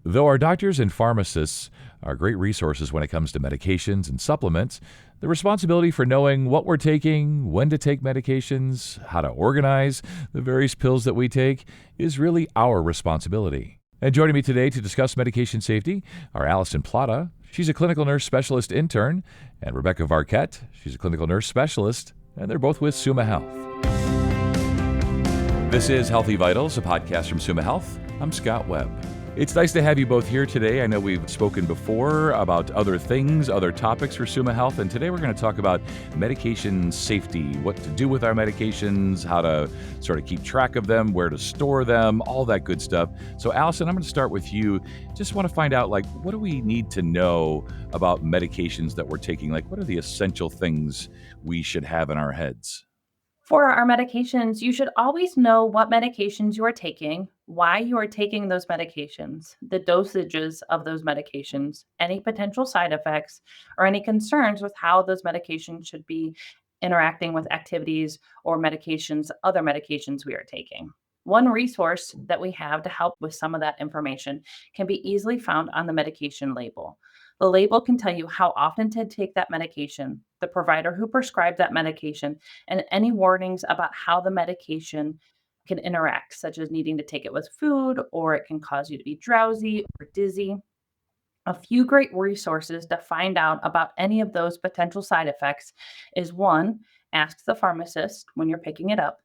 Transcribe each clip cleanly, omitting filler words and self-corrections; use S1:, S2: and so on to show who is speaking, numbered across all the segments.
S1: Though our doctors and pharmacists are great resources when it comes to medications and supplements, the responsibility for knowing what we're taking, when to take medications, how to organize the various pills that we take is really our responsibility. And joining me today to discuss medication safety are Allison Plata. She's a clinical nurse specialist intern, and Rebecca Varkett. She's a clinical nurse specialist, and they're both with Summa Health. This is Healthy Vitals, a podcast from Summa Health. I'm Scott Webb. It's nice to have you both here today. I know we've spoken before about other things, other topics for Summa Health, and today we're going to talk about medication safety, what to do with our medications, how to sort of keep track of them, where to store them, all that good stuff. So Allison, I'm going to start with you. Just want to find out, what do we need to know about medications that we're taking? What are the essential things we should have in our heads?
S2: For our medications, you should always know what medications you are taking, why you are taking those medications, the dosages of those medications, any potential side effects, or any concerns with how those medications should be interacting with activities or other medications we are taking. One resource that we have to help with some of that information can be easily found on the medication label. The label can tell you how often to take that medication, the provider who prescribed that medication, and any warnings about how the medication can interact, such as needing to take it with food, or it can cause you to be drowsy or dizzy. A few great resources to find out about any of those potential side effects is one, ask the pharmacist when you're picking it up.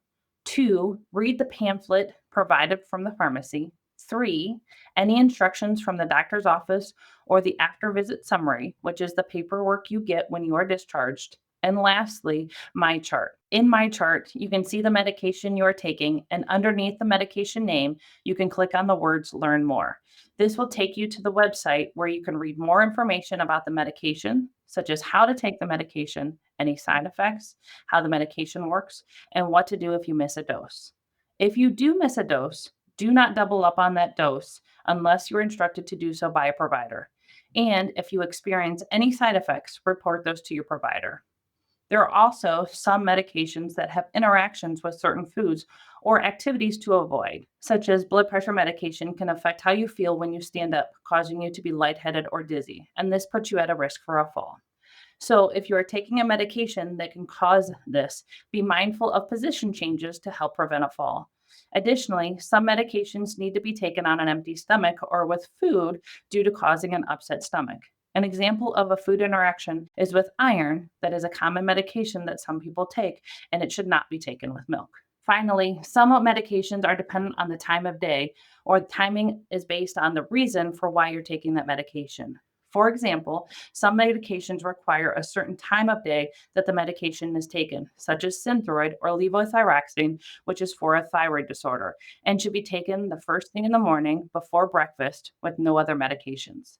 S2: Two, read the pamphlet provided from the pharmacy. Three, any instructions from the doctor's office or the after visit summary, which is the paperwork you get when you are discharged. And lastly, my chart. In my chart, you can see the medication you are taking, and underneath the medication name, you can click on the words Learn More. This will take you to the website where you can read more information about the medication, such as how to take the medication, any side effects, how the medication works, and what to do if you miss a dose. If you do miss a dose, do not double up on that dose unless you're instructed to do so by a provider. And if you experience any side effects, report those to your provider. There are also some medications that have interactions with certain foods or activities to avoid, such as blood pressure medication can affect how you feel when you stand up, causing you to be lightheaded or dizzy, and this puts you at a risk for a fall. So, if you are taking a medication that can cause this, be mindful of position changes to help prevent a fall. Additionally, some medications need to be taken on an empty stomach or with food due to causing an upset stomach. An example of a food interaction is with iron, that is a common medication that some people take, and it should not be taken with milk. Finally, some medications are dependent on the time of day, or the timing is based on the reason for why you're taking that medication. For example, some medications require a certain time of day that the medication is taken, such as Synthroid or levothyroxine, which is for a thyroid disorder, and should be taken the first thing in the morning before breakfast with no other medications.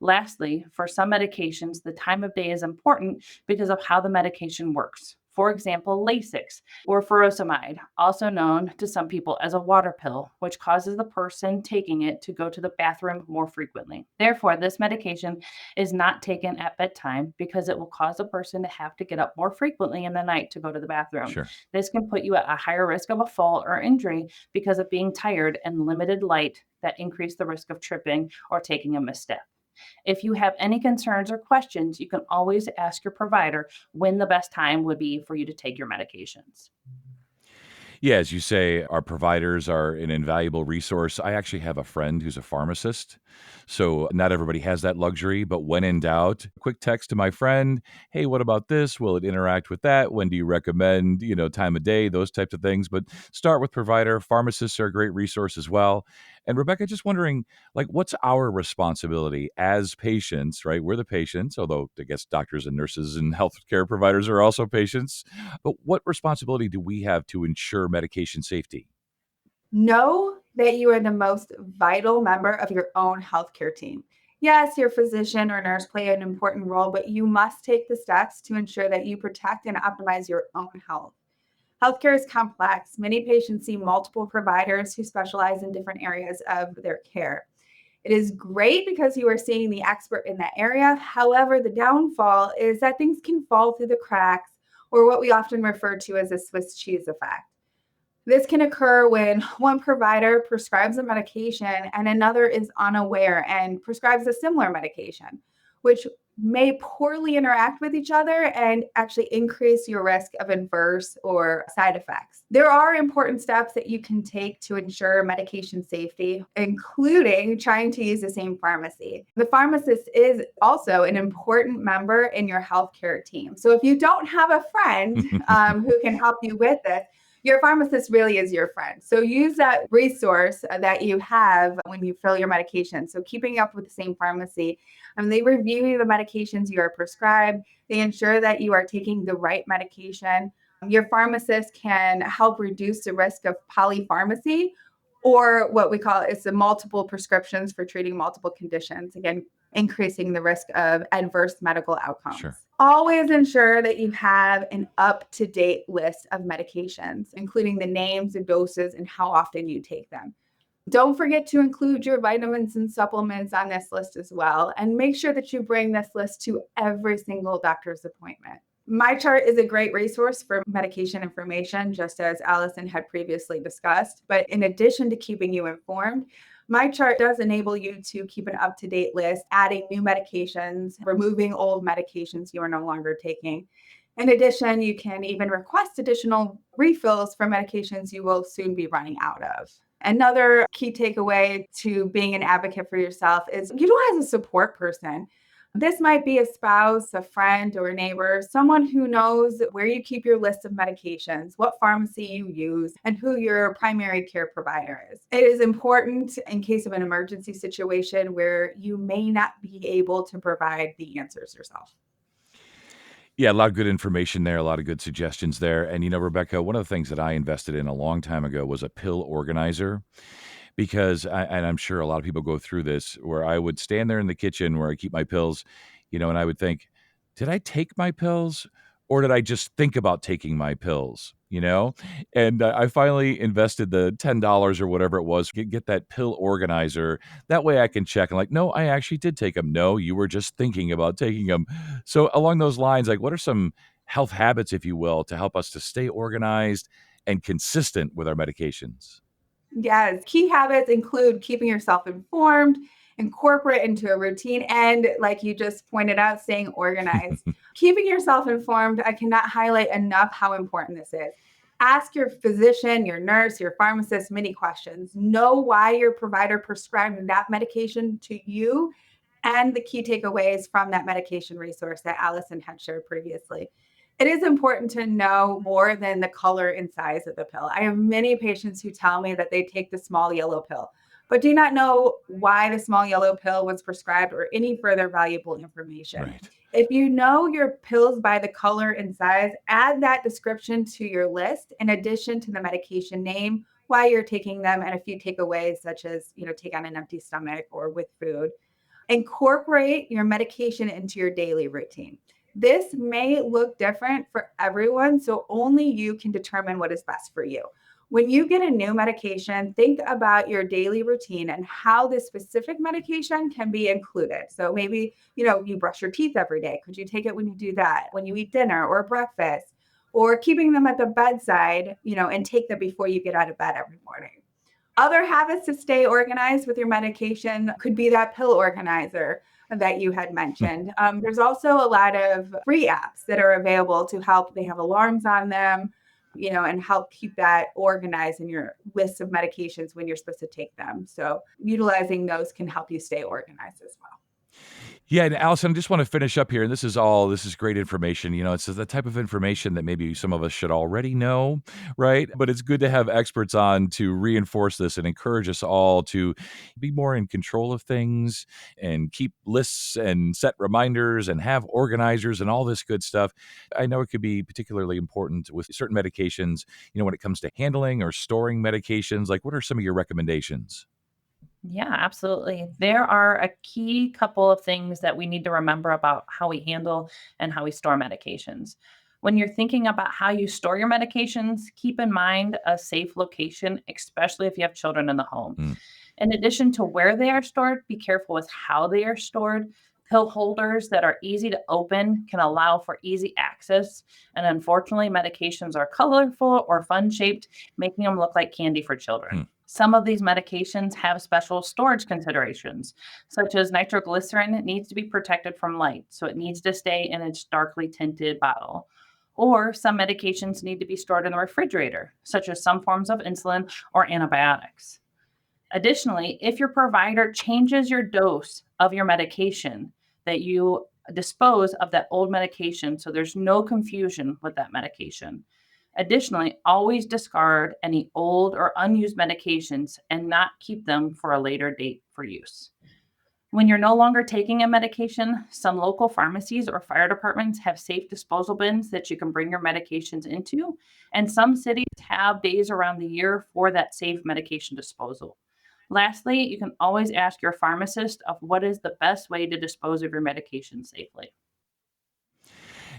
S2: Lastly, for some medications, the time of day is important because of how the medication works. For example, Lasix or furosemide, also known to some people as a water pill, which causes the person taking it to go to the bathroom more frequently. Therefore, this medication is not taken at bedtime because it will cause a person to have to get up more frequently in the night to go to the bathroom.
S1: Sure.
S2: This can put you at a higher risk of a fall or injury because of being tired and limited light that increase the risk of tripping or taking a misstep. If you have any concerns or questions, you can always ask your provider when the best time would be for you to take your medications.
S1: Yeah, as you say, our providers are an invaluable resource. I actually have a friend who's a pharmacist. So not everybody has that luxury, but when in doubt, quick text to my friend, hey, what about this? Will it interact with that? When do you recommend, time of day, those types of things. But start with provider. Pharmacists are a great resource as well. And Rebecca, just wondering, what's our responsibility as patients, right? We're the patients, although I guess doctors and nurses and healthcare providers are also patients. But what responsibility do we have to ensure medication safety?
S3: Know that you are the most vital member of your own healthcare team. Yes, your physician or nurse play an important role, but you must take the steps to ensure that you protect and optimize your own health. Healthcare is complex. Many patients see multiple providers who specialize in different areas of their care. It is great because you are seeing the expert in that area. However, the downfall is that things can fall through the cracks, or what we often refer to as a Swiss cheese effect. This can occur when one provider prescribes a medication and another is unaware and prescribes a similar medication, which may poorly interact with each other and actually increase your risk of adverse or side effects. There are important steps that you can take to ensure medication safety, including trying to use the same pharmacy. The pharmacist is also an important member in your healthcare team. So if you don't have a friend who can help you with this, your pharmacist really is your friend. So use that resource that you have when you fill your medication. So keeping up with the same pharmacy, they review the medications you are prescribed. They ensure that you are taking the right medication. Your pharmacist can help reduce the risk of polypharmacy, or what we call is the multiple prescriptions for treating multiple conditions. Again, increasing the risk of adverse medical outcomes.
S1: Sure.
S3: Always ensure that you have an up-to-date list of medications, including the names, the doses, and how often you take them. Don't forget to include your vitamins and supplements on this list as well. And make sure that you bring this list to every single doctor's appointment. My chart is a great resource for medication information, just as Allison had previously discussed. But in addition to keeping you informed, my chart does enable you to keep an up-to-date list, adding new medications, removing old medications you are no longer taking. In addition, you can even request additional refills for medications you will soon be running out of. Another key takeaway to being an advocate for yourself is utilize a support person. This might be a spouse, a friend, or a neighbor, someone who knows where you keep your list of medications, what pharmacy you use, and who your primary care provider is. It is important in case of an emergency situation where you may not be able to provide the answers yourself.
S1: Yeah, a lot of good information there, a lot of good suggestions there. And, Rebecca, one of the things that I invested in a long time ago was a pill organizer because, and I'm sure a lot of people go through this, where I would stand there in the kitchen where I keep my pills, and I would think, did I take my pills or did I just think about taking my pills? And I finally invested the $10 or whatever it was, get that pill organizer. That way I can check and like, no, I actually did take them. No, you were just thinking about taking them. So along those lines, like what are some health habits, if you will, to help us to stay organized and consistent with our medications?
S3: Yes, key habits include keeping yourself informed, incorporate into a routine, and like you just pointed out, staying organized. Keeping yourself informed, I cannot highlight enough how important this is. Ask your physician, your nurse, your pharmacist many questions. Know why your provider prescribed that medication to you and the key takeaways from that medication resource that Allison had shared previously. It is important to know more than the color and size of the pill. I have many patients who tell me that they take the small yellow pill, but do not know why the small yellow pill was prescribed or any further valuable information.
S1: Right.
S3: If you know your pills by the color and size, add that description to your list in addition to the medication name, why you're taking them, and a few takeaways such as, take on an empty stomach or with food. Incorporate your medication into your daily routine. This may look different for everyone, so only you can determine what is best for you. When you get a new medication, think about your daily routine and how this specific medication can be included. So maybe, you brush your teeth every day. Could you take it when you do that? When you eat dinner or breakfast? Or keeping them at the bedside, and take them before you get out of bed every morning. Other habits to stay organized with your medication could be that pill organizer that you had mentioned. There's also a lot of free apps that are available to help. They have alarms on them, and help keep that organized in your list of medications when you're supposed to take them. So utilizing those can help you stay organized as well.
S1: Yeah, and Allison, I just want to finish up here. And this is great information. It's the type of information that maybe some of us should already know, right? But it's good to have experts on to reinforce this and encourage us all to be more in control of things and keep lists and set reminders and have organizers and all this good stuff. I know it could be particularly important with certain medications, when it comes to handling or storing medications. Like, what are some of your recommendations?
S2: Yeah, absolutely. There are a key couple of things that we need to remember about how we handle and how we store medications. When you're thinking about how you store your medications, keep in mind a safe location, especially if you have children in the home.
S1: Hmm.
S2: In addition to where they are stored, be careful with how they are stored Pill holders that are easy to open can allow for easy access, and unfortunately, medications are colorful or fun-shaped, making them look like candy for children. Some of these medications have special storage considerations, such as nitroglycerin needs to be protected from light, so it needs to stay in its darkly tinted bottle. Or some medications need to be stored in the refrigerator, such as some forms of insulin or antibiotics. Additionally, if your provider changes your dose of your medication, that you dispose of that old medication so there's no confusion with that medication. Additionally, always discard any old or unused medications and not keep them for a later date for use. When you're no longer taking a medication, some local pharmacies or fire departments have safe disposal bins that you can bring your medications into, and some cities have days around the year for that safe medication disposal. Lastly, you can always ask your pharmacist of what is the best way to dispose of your medication safely.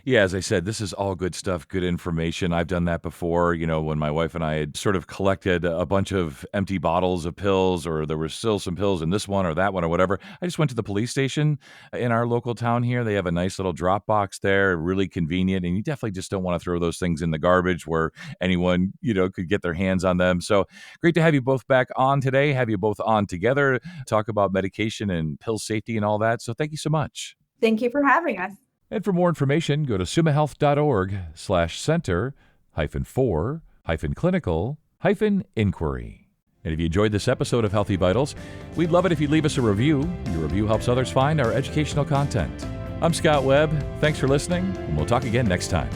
S1: Yeah, as I said, this is all good stuff, good information. I've done that before, when my wife and I had sort of collected a bunch of empty bottles of pills, or there were still some pills in this one or that one or whatever. I just went to the police station in our local town here. They have a nice little drop box there, really convenient, and you definitely just don't want to throw those things in the garbage where anyone, could get their hands on them. So great to have you both back on today, have you both on together, talk about medication and pill safety and all that. So thank you so much.
S3: Thank you for having us.
S1: And for more information, go to sumahealth.org/center-for-clinical-inquiry. And if you enjoyed this episode of Healthy Vitals, we'd love it if you'd leave us a review. Your review helps others find our educational content. I'm Scott Webb. Thanks for listening, and we'll talk again next time.